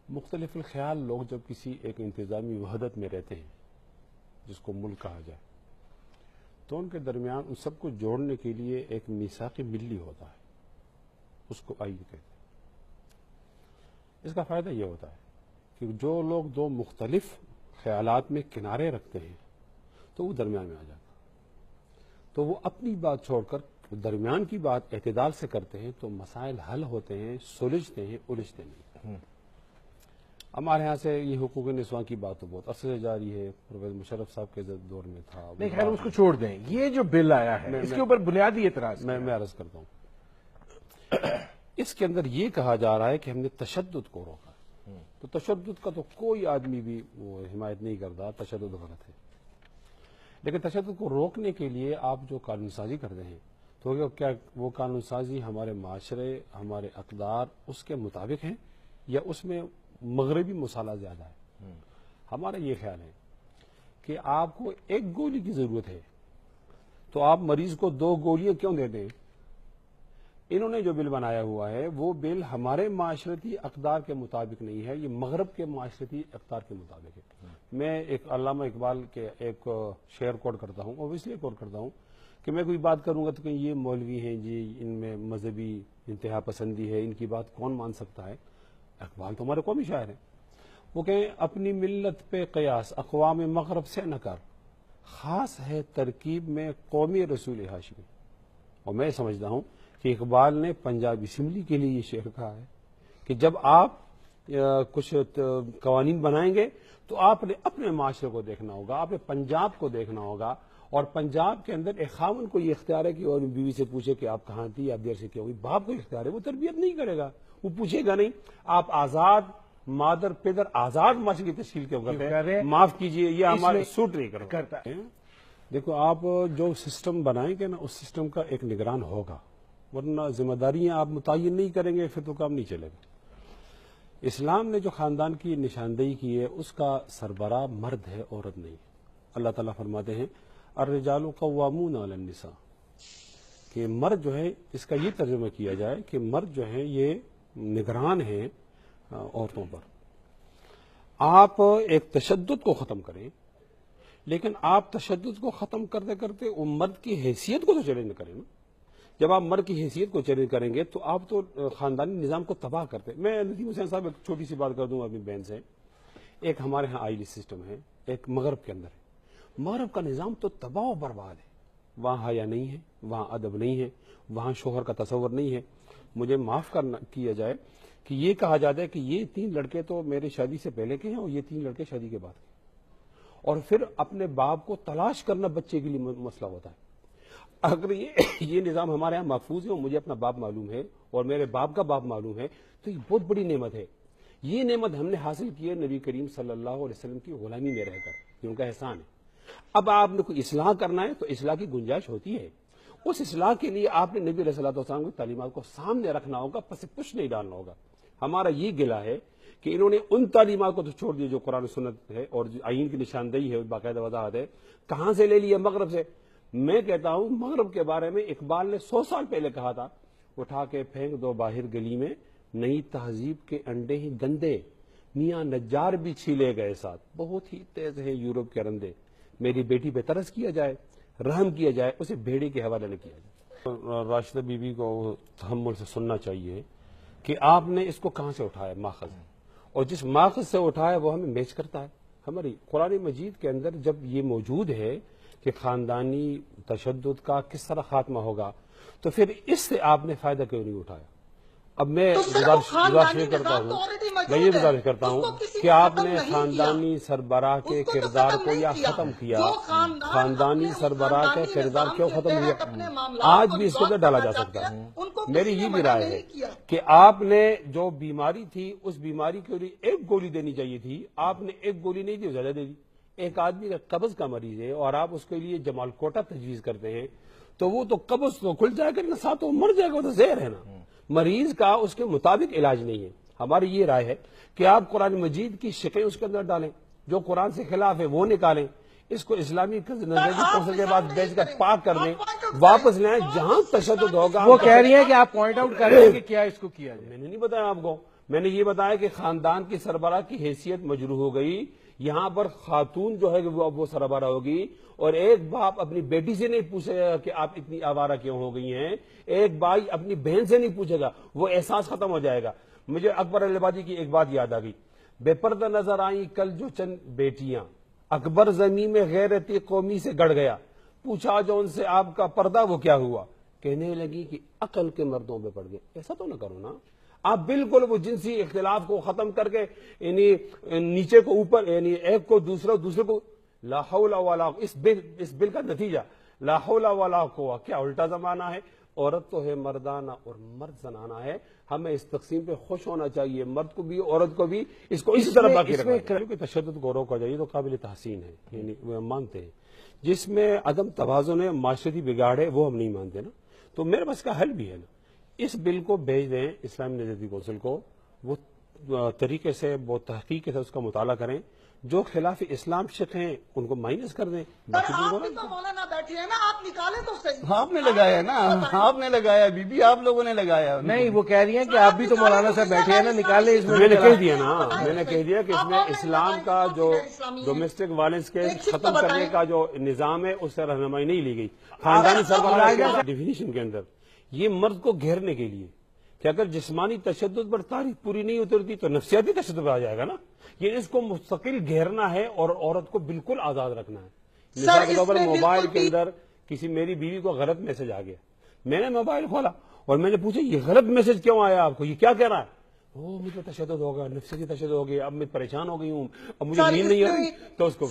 مختلف الخیال لوگ جب کسی ایک انتظامی وحدت میں رہتے ہیں جس کو ملک کہا جائے تو ان کے درمیان ان سب کو جوڑنے کے لیے ایک میثاق ملی ہوتا ہے، اس کو آئین کہتے ہیں۔ اس کا فائدہ یہ ہوتا ہے کہ جو لوگ دو مختلف خیالات میں کنارے رکھتے ہیں تو وہ درمیان میں آ جاتا ہے، تو وہ اپنی بات چھوڑ کر درمیان کی بات اعتدال سے کرتے ہیں تو مسائل حل ہوتے ہیں، سلجھتے ہیں، الجھتے نہیں۔ ہمارے یہاں سے یہ حقوق نسواں کی بات تو بہت عرصے سے جاری ہے، پروفیسر مشرف صاحب کے دور میں تھا۔ نہیں خیر اس کو چھوڑ دیں، یہ جو بل آیا ہے اس کے اوپر بنیادی اعتراض میں عرض کرتا ہوں، اس کے اندر یہ کہا جا رہا ہے کہ ہم نے تشدد کو روکا ہے، تو تشدد کا تو کوئی آدمی بھی وہ حمایت نہیں کرتا، تشدد غلط ہے، لیکن تشدد کو روکنے کے لیے آپ جو قانون سازی کرتے ہیں تو کیا وہ قانون سازی ہمارے معاشرے، ہمارے اقدار اس کے مطابق ہیں یا اس میں مغربی مصالحہ زیادہ ہے؟ ہمارا یہ خیال ہے کہ آپ کو ایک گولی کی ضرورت ہے تو آپ مریض کو 2 گولیاں کیوں دیتے ہیں؟ انہوں نے جو بل بنایا ہوا ہے وہ بل ہمارے معاشرتی اقدار کے مطابق نہیں ہے، یہ مغرب کے معاشرتی اقدار کے مطابق ہے۔ میں ایک علامہ اقبال کے ایک شعر کوٹ کرتا ہوں، اور اس لیے کوٹ کرتا ہوں کہ میں کوئی بات کروں گا تو کہ یہ مولوی ہیں جی، ان میں مذہبی انتہا پسندی ہے، ان کی بات کون مان سکتا ہے؟ اقبال تو ہمارے قومی شاعر ہیں، وہ کہیں اپنی ملت پہ قیاس اقوام مغرب سے نہ کر، خاص ہے ترکیب میں قومی رسول ہاشمی۔ اور میں سمجھتا ہوں کہ اقبال نے پنجاب اسمبلی کے لیے یہ شعر کہا ہے کہ جب آپ کچھ قوانین بنائیں گے تو آپ نے اپنے معاشرے کو دیکھنا ہوگا، آپ نے پنجاب کو دیکھنا ہوگا، اور پنجاب کے اندر ایک خاوند کو یہ اختیار ہے کہ اور بیوی سے پوچھے کہ آپ کہاں تھی، آپ دیر سے کیوں ہوئی۔ باپ کو اختیار ہے، وہ تربیت نہیں کرے گا، وہ پوچھے گا نہیں۔ آپ آزاد مادر پدر آزاد معاشرے کی تشکیل کیوں کرتے ہیں؟ معاف کیجئے، یہ ہمارے سوٹ نہیں کرتا ہے۔ دیکھو آپ جو سسٹم بنائیں گے نا اس سسٹم کا ایک نگران ہوگا، ورنہ ذمہ داریاں آپ متعین نہیں کریں گے پھر تو کام نہیں چلے گا۔ اسلام نے جو خاندان کی نشاندہی کی ہے اس کا سربراہ مرد ہے، عورت نہیں۔ اللہ تعالیٰ فرماتے ہیں الرجال قوامون علی النساء، کہ مرد جو ہے، اس کا یہ ترجمہ کیا جائے کہ مرد جو ہے یہ نگران ہیں عورتوں پر۔ آپ ایک تشدد کو ختم کریں، لیکن آپ تشدد کو ختم کرتے کرتے وہ مرد کی حیثیت کو تو چیلنج کریں نا۔ جب آپ مرد کی حیثیت کو چیلنج کریں گے تو آپ تو خاندانی نظام کو تباہ کرتے۔ میں ندیم حسین صاحب ایک چھوٹی سی بات کر دوں اپنی بہن سے، ایک ہمارے ہاں آئلی سسٹم ہے، ایک مغرب کے اندر ہے۔ مغرب کا نظام تو تباہ و برباد ہے، وہاں حیا نہیں ہے، وہاں ادب نہیں ہے، وہاں شوہر کا تصور نہیں ہے۔ مجھے معاف کیا جائے کہ یہ کہا جاتا ہے کہ یہ 3 لڑکے تو میرے شادی سے پہلے کے ہیں اور یہ 3 لڑکے شادی کے بعد کے، اور پھر اپنے باپ کو تلاش کرنا بچے کے لیے مسئلہ ہوتا ہے۔ اگر یہ نظام ہمارے یہاں محفوظ ہے اور مجھے اپنا باپ معلوم ہے اور میرے باپ کا باپ معلوم ہے تو یہ بہت بڑی نعمت ہے۔ یہ نعمت ہم نے حاصل کی ہے نبی کریم صلی اللہ علیہ وسلم کی غلامی میں رہ کر، یہ ان کا احسان ہے۔ اب آپ نے کوئی اصلاح کرنا ہے تو اصلاح کی گنجائش ہوتی ہے، اس اصلاح کے لیے آپ نے نبی علیہ الصلوۃ والسلام کی تعلیمات کو سامنے رکھنا ہوگا، پس پش نہیں ڈالنا ہوگا۔ ہمارا یہ گلہ ہے کہ انہوں نے ان تعلیمات کو تو چھوڑ دیا جو قرآن و سنت ہے اور جو آئین کی نشاندہی ہے، باقاعدہ وضاحت ہے، کہاں سے لے لیا؟ مغرب سے۔ میں کہتا ہوں مغرب کے بارے میں اقبال نے 100 سال پہلے کہا تھا، اٹھا کے پھینک دو باہر گلی میں، نئی تہذیب کے انڈے ہی گندے، میاں نجار بھی چھیلے گئے ساتھ، بہت ہی تیز ہے یورپ کے رندے، میری بیٹی پہ ترس کیا جائے، رحم کیا جائے، اسے بھیڑی کے حوالے نہ کیا جائے۔ راشدہ بی بی کو تحمل سے سننا چاہیے کہ آپ نے اس کو کہاں سے اٹھایا، ماخذ، اور جس ماخذ سے اٹھایا وہ ہمیں میچ کرتا ہے۔ ہماری قرآن مجید کے اندر جب یہ موجود ہے کہ خاندانی تشدد کا کس طرح خاتمہ ہوگا تو پھر اس سے آپ نے فائدہ کیوں نہیں اٹھایا؟ اب میں گزارش کرتا ہوں کہ آپ نے خاندانی سربراہ کے کردار کو یا ختم کیا، خاندانی سربراہ کے کردار کیوں ختم کیا؟ آج بھی اس کو ڈالا جا سکتا ہے۔ میری یہ بھی رائے ہے کہ آپ نے جو بیماری تھی اس بیماری کے لیے 1 گولی دینی چاہیے تھی، آپ نے 1 گولی نہیں دی، زیادہ دے دی۔ ایک آدمی کا قبض کا مریض ہے اور آپ اس کے لیے جمال کوٹا تجویز کرتے ہیں تو وہ تو قبض تو کھل جائے گا، ساتھ وہ مر جائے گا، وہ تو زہر ہے نا۔ مریض کا اس کے مطابق علاج نہیں ہے۔ ہماری یہ رائے ہے کہ آپ قرآن مجید کی شقیں اس کے اندر ڈالیں، جو قرآن سے خلاف ہے وہ نکالیں، اس کو اسلامی نظریہ کونسل کے بعد بیچ کر پاک کر دیں، واپس لائیں۔ جہاں تشدد ہوگا، وہ کہہ رہی ہیں کہ آپ پوائنٹ آؤٹ کر رہے ہیں کہ کیا اس کو کیا جائے۔ میں نے نہیں بتایا آپ کو، میں نے یہ بتایا کہ خاندان کی سربراہ کی حیثیت مجروح ہو گئی، یہاں پر خاتون جو ہے وہ سربراہ ہوگی، اور ایک باپ اپنی بیٹی سے نہیں پوچھے گا کہ آپ اتنی آوارہ کیوں ہو گئی ہیں، ایک بھائی اپنی بہن سے نہیں پوچھے گا، وہ احساس ختم ہو جائے گا۔ مجھے اکبر علی آبادی کی ایک بات یاد آ گئی، بے پردہ نظر آئیں کل جو چند بیٹیاں، اکبر زمین میں غیرتی قومی سے گڑ گیا، پوچھا جو ان سے آپ کا پردہ وہ کیا ہوا، کہنے لگی کہ عقل کے مردوں پہ پڑ گئے۔ ایسا تو نہ کرو نا، آپ بالکل وہ جنسی اختلاف کو ختم کر کے یعنی نیچے کو اوپر، یعنی ایک کو دوسرے کو لا حول ولا، اس بل کا نتیجہ لا حول ولا قوت، کیا الٹا زمانہ ہے، عورت تو ہے مردانہ اور مرد زنانہ ہے، ہمیں اس تقسیم پہ خوش ہونا چاہیے، مرد کو بھی عورت کو بھی، اس کو اسی طرح باقی رکھنا چاہیے۔ تشدد کو روکا جائے تو قابل تحسین ہے، یعنی وہ ہم مانتے ہیں، جس میں عدم توازن ہے، معاشرتی بگاڑ ہے، وہ ہم نہیں مانتے نا، تو میرے پاس کا حل بھی ہے نا، اس بل کو بھیج دیں اسلامی نجاتی کونسل کو، وہ طریقے سے بہت تحقیق سے اس کا مطالعہ کریں، جو خلاف اسلام شق ہیں ان کو مائنس کر دیں۔ سر آپ بھی تو مولانا بیٹھے ہیں نا، آپ نکالیں تو صحیح۔ آپ نے لگایا نا، آپ نے لگایا بی بی، آپ لوگوں نے لگایا۔ نہیں، وہ کہہ رہی ہیں کہ آپ بھی تو مولانا صاحب بیٹھے ہیں نا، نکالے اس میں نے کہہ دیا نا، میں نے کہہ دیا کہ اس میں اسلام کا جو ڈومیسٹک وائلنس کے ختم کرنے کا جو نظام ہے اس سے رہنمائی نہیں لی گئی۔ خاندانی سربراہ کے ڈیفینیشن کے اندر یہ مرد کو گھیرنے کے لیے کہ اگر جسمانی تشدد پر تاریخ پوری نہیں اترتی تو نفسیاتی تشدد پر آ جائے گا نا، یہ اس کو مستقل گھیرنا ہے اور عورت کو بالکل آزاد رکھنا ہے۔ مثال کے طور پر موبائل کے اندر کسی میری بیوی کو غلط میسج آ گیا، میں نے موبائل کھولا اور میں نے پوچھا یہ غلط میسج کیوں آیا آپ کو، یہ کیا کہہ رہا ہے، مجھ پہ تشدد ہوگا، نفسیاتی تشدد ہو گیا، اب میں پریشان ہو گئی ہوں، اب مجھے نیند نہیں آ رہی، تو اس کو